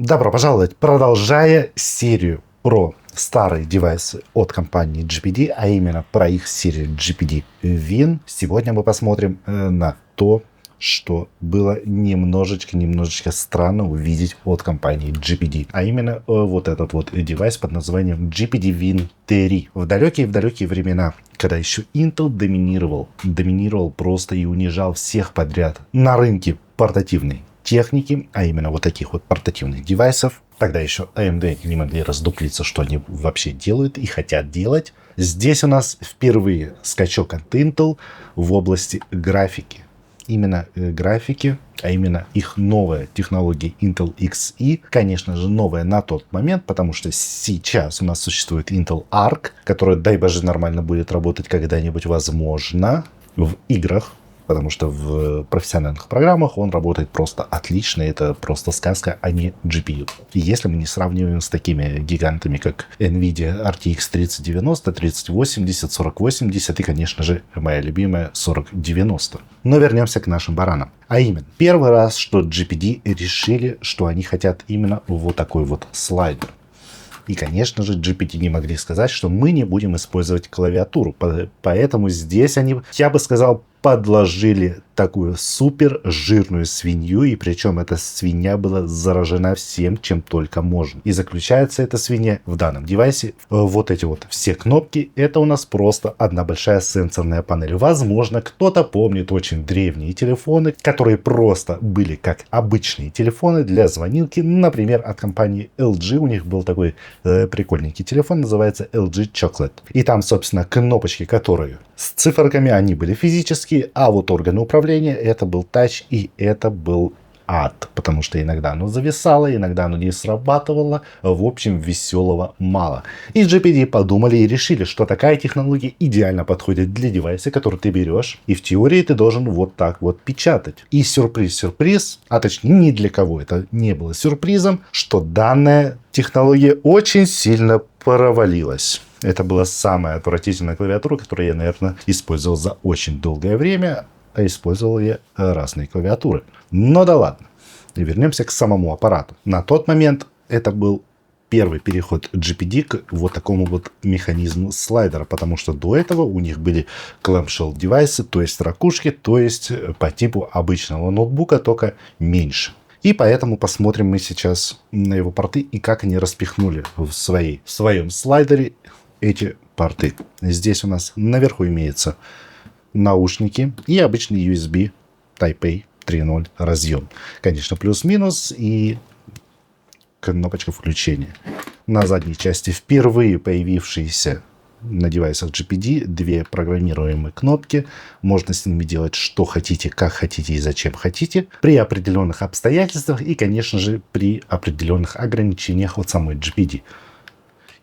Добро пожаловать! Продолжая серию про старые девайсы от компании GPD, а именно про их серию GPD Win, сегодня мы посмотрим на то, что было немножечко странно увидеть от компании GPD. А именно вот этот вот девайс под названием GPD Win 3. В далекие времена, когда еще Intel доминировал просто и унижал всех подряд на рынке портативной техники, а именно вот таких вот портативных девайсов. Тогда еще AMD не могли раздуплиться, что они вообще делают и хотят делать. Здесь у нас впервые скачок от Intel в области графики. Именно графики, а именно их новая технология Intel Xe. Конечно же, новая на тот момент, потому что сейчас у нас существует Intel Arc, который, дай боже, нормально будет работать когда-нибудь, возможно, в играх. Потому что в профессиональных программах он работает просто отлично. Это просто сказка, а не GPU. И если мы не сравниваем с такими гигантами, как NVIDIA RTX 3090, 3080, 4080 и, конечно же, моя любимая 4090. Но вернемся к нашим баранам. А именно, первый раз, что GPD решили, что они хотят именно вот такой вот слайдер. И, конечно же, GPD не могли сказать, что мы не будем использовать клавиатуру. Поэтому здесь они, я бы сказал, подложили такую супер жирную свинью, и причем эта свинья была заражена всем, чем только можно. И заключается эта свинья в данном девайсе. Вот эти вот все кнопки, это у нас просто одна большая сенсорная панель. Возможно, кто-то помнит очень древние телефоны, которые просто были как обычные телефоны для звонилки. Например, от компании LG у них был такой прикольненький телефон, называется LG Chocolate. И там, собственно, кнопочки, которые с циферками, они были физические, а вот органы управления это был тач, и это был ад, потому что иногда оно зависало, иногда оно не срабатывало. В общем, веселого мало. И GPD подумали и решили, что такая технология идеально подходит для девайса, который ты берешь, и в теории ты должен вот так вот печатать. И сюрприз, а точнее ни для кого это не было сюрпризом, что данная технология очень сильно провалилась. Это была самая отвратительная клавиатура, которую я, наверное, использовал за очень долгое время. А использовал я разные клавиатуры. Но да ладно. И вернемся к самому аппарату. На тот момент это был первый переход GPD к вот такому вот механизму слайдера. Потому что до этого у них были clamshell девайсы, то есть ракушки, то есть по типу обычного ноутбука, только меньше. И поэтому посмотрим мы сейчас на его порты и как они распихнули в своем слайдере эти порты. Здесь у нас наверху имеется наушники и обычный USB Type-A 3.0 разъем. Конечно, плюс-минус и кнопочка включения. На задней части впервые появившиеся на девайсах GPD две программируемые кнопки. Можно с ними делать что хотите, как хотите и зачем хотите. При определенных обстоятельствах и, конечно же, при определенных ограничениях от самой GPD.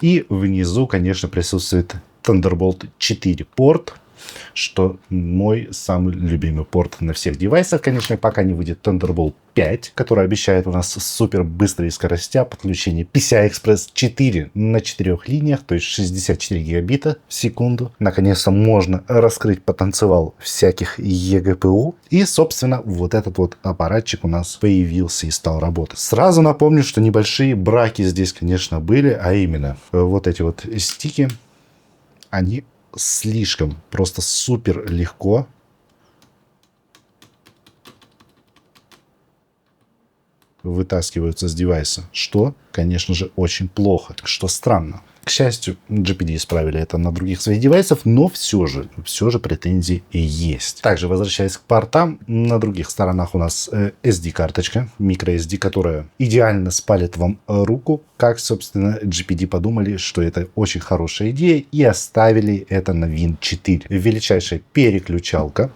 И внизу, конечно, присутствует Thunderbolt 4 порт, что мой самый любимый порт на всех девайсах. Конечно, пока не выйдет Thunderbolt 5, который обещает у нас супер быстрые скоростя подключения PCI-Express 4 на 4 линиях, то есть 64 гигабита в секунду. Наконец-то можно раскрыть потенциал всяких eGPU. И, собственно, вот этот вот аппаратчик у нас появился и стал работать. Сразу напомню, что небольшие браки здесь, конечно, были, а именно вот эти вот стики, они слишком, просто супер легко вытаскиваются с девайса, что, конечно же, очень плохо, что странно. К счастью, GPD исправили это на других своих девайсах, но все же претензии есть. Также, возвращаясь к портам, на других сторонах у нас SD-карточка, microSD, которая идеально спалит вам руку. Как, собственно, GPD подумали, что это очень хорошая идея и оставили это на Win 4. Величайшая переключалка.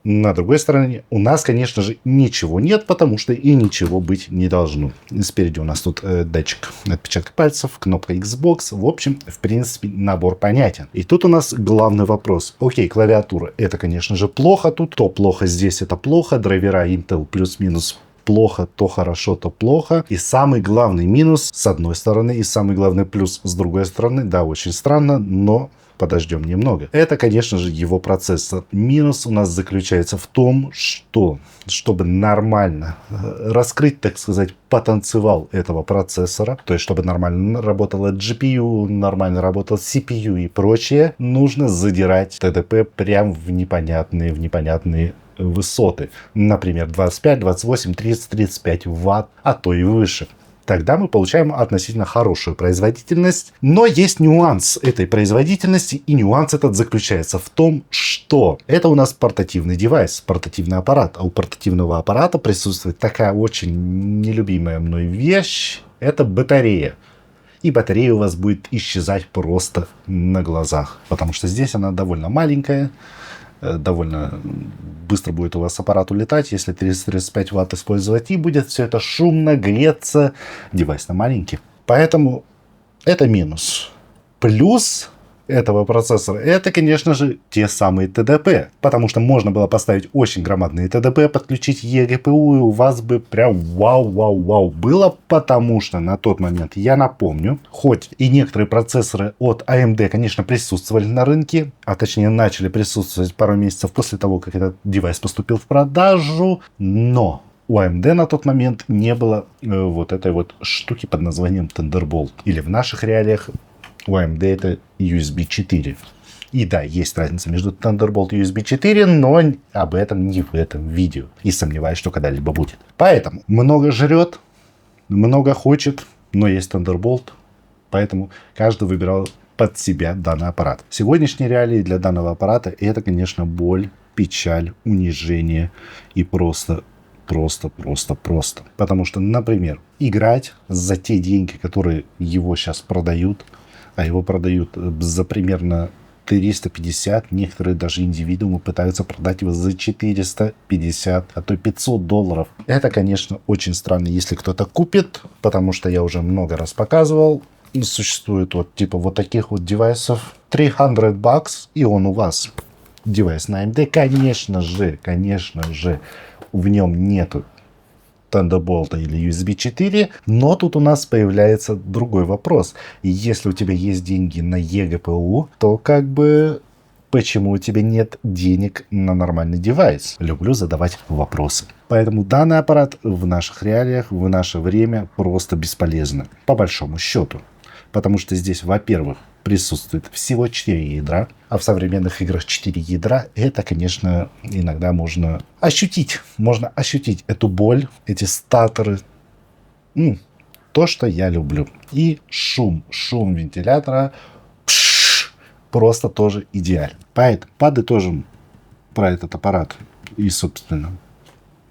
На другой стороне у нас, конечно же, ничего нет, потому что и ничего быть не должно. Спереди у нас тут датчик отпечатка пальцев, кнопка Xbox. В общем, в принципе, набор понятен. И тут у нас главный вопрос. Окей, клавиатура. Это, конечно же, плохо тут. То плохо здесь, это плохо. Драйвера Intel плюс-минус плохо, то хорошо, то плохо. И самый главный минус с одной стороны, и самый главный плюс с другой стороны. Да, очень странно, но подождем немного. Это, конечно же, его процессор. Минус у нас заключается в том, что, чтобы нормально раскрыть, так сказать, потенциал этого процессора, то есть, чтобы нормально работала GPU, нормально работал CPU и прочее, нужно задирать ТДП прям в непонятные высоты. Например, 25, 28, 30, 35 ватт, а то и выше. Тогда мы получаем относительно хорошую производительность. Но есть нюанс этой производительности, и нюанс этот заключается в том, что это у нас портативный девайс, портативный аппарат. А у портативного аппарата присутствует такая очень нелюбимая мной вещь. Это батарея. И батарея у вас будет исчезать просто на глазах. Потому что здесь она довольно маленькая. Довольно быстро будет у вас аппарат улетать, если 30-35 ватт использовать, и будет все это шумно греться. Девайс-то маленький. Поэтому это минус. Плюс этого процессора, это, конечно же, те самые ТДП. Потому что можно было поставить очень громадные ТДП, подключить eGPU, и у вас бы прям вау-вау-вау было. Потому что на тот момент, я напомню, хоть и некоторые процессоры от AMD, конечно, присутствовали на рынке, а точнее начали присутствовать пару месяцев после того, как этот девайс поступил в продажу, но у AMD на тот момент не было вот этой вот штуки под названием Thunderbolt. Или в наших реалиях у AMD это USB 4. И да, есть разница между Thunderbolt и USB 4, но об этом не в этом видео. И сомневаюсь, что когда-либо будет. Поэтому много жрет, много хочет, но есть Thunderbolt. Поэтому каждый выбирал под себя данный аппарат. Сегодняшние реалии для данного аппарата это, конечно, боль, печаль, унижение и просто. Потому что, например, играть за те деньги, которые его сейчас продают, а его продают за примерно 350, некоторые даже индивидуумы пытаются продать его за 450, а то $500. Это, конечно, очень странно, если кто-то купит, потому что я уже много раз показывал, существует вот типа вот таких вот девайсов, $300, и он у вас. Девайс на AMD, конечно же, в нем нету Thunderbolt или USB 4, но тут у нас появляется другой вопрос. Если у тебя есть деньги на eGPU, то как бы почему у тебя нет денег на нормальный девайс? Люблю задавать вопросы. Поэтому данный аппарат в наших реалиях, в наше время просто бесполезно, по большому счету. Потому что здесь, во-первых, присутствует всего 4 ядра, а в современных играх 4 ядра, это, конечно, иногда можно ощутить. Можно ощутить эту боль, эти статоры. То, что я люблю. И шум вентилятора просто тоже идеален. Поэтому подытожим про этот аппарат. И, собственно,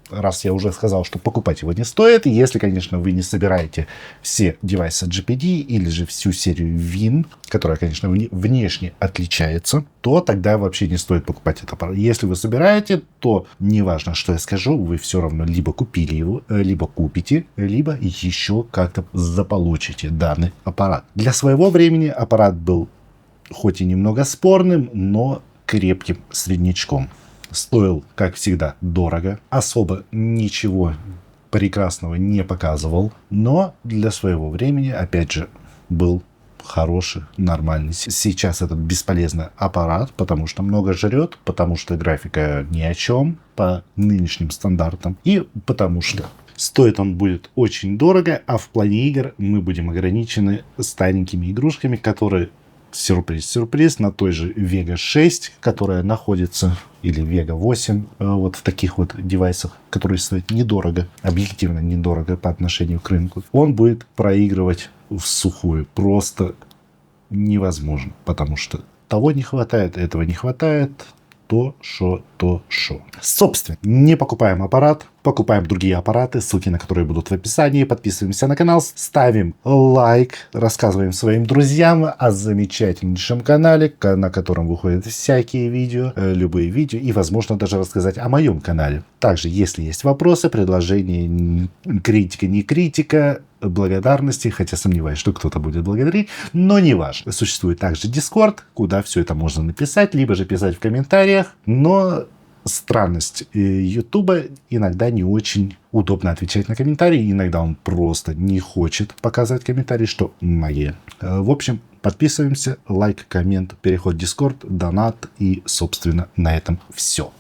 раз я уже сказал, что покупать его не стоит, если, конечно, вы не собираете все девайсы GPD или же всю серию Win, которая, конечно, внешне отличается, то тогда вообще не стоит покупать этот аппарат. Если вы собираете, то неважно, что я скажу, вы все равно либо купили его, либо купите, либо еще как-то заполучите данный аппарат. Для своего времени аппарат был хоть и немного спорным, но крепким среднячком. Стоил, как всегда, дорого. Особо ничего прекрасного не показывал. Но для своего времени, опять же, был хороший, нормальный. Сейчас этот бесполезный аппарат, потому что много жрет, потому что графика ни о чем по нынешним стандартам. И потому что стоит он будет очень дорого, а в плане игр мы будем ограничены старенькими игрушками, которые... Сюрприз, на той же Vega 6, которая находится, или Vega 8, вот в таких вот девайсах, которые стоят недорого, объективно недорого по отношению к рынку, он будет проигрывать в сухую. Просто невозможно, потому что того не хватает, этого не хватает, то шо. Собственно, не покупаем аппарат, покупаем другие аппараты, ссылки на которые будут в описании. Подписываемся на канал, ставим лайк, рассказываем своим друзьям о замечательнейшем канале, на котором выходят всякие видео, любые видео, и, возможно, даже рассказать о моем канале. Также, если есть вопросы, предложения, критика, не критика, благодарности, хотя сомневаюсь, что кто-то будет благодарить, но не важно. Существует также Discord, куда все это можно написать, либо же писать в комментариях, но странность Ютуба, иногда не очень удобно отвечать на комментарии, иногда он просто не хочет показывать комментарии, что магия. В общем, Подписываемся, лайк, коммент, переход в Discord, донат и, собственно, на этом все.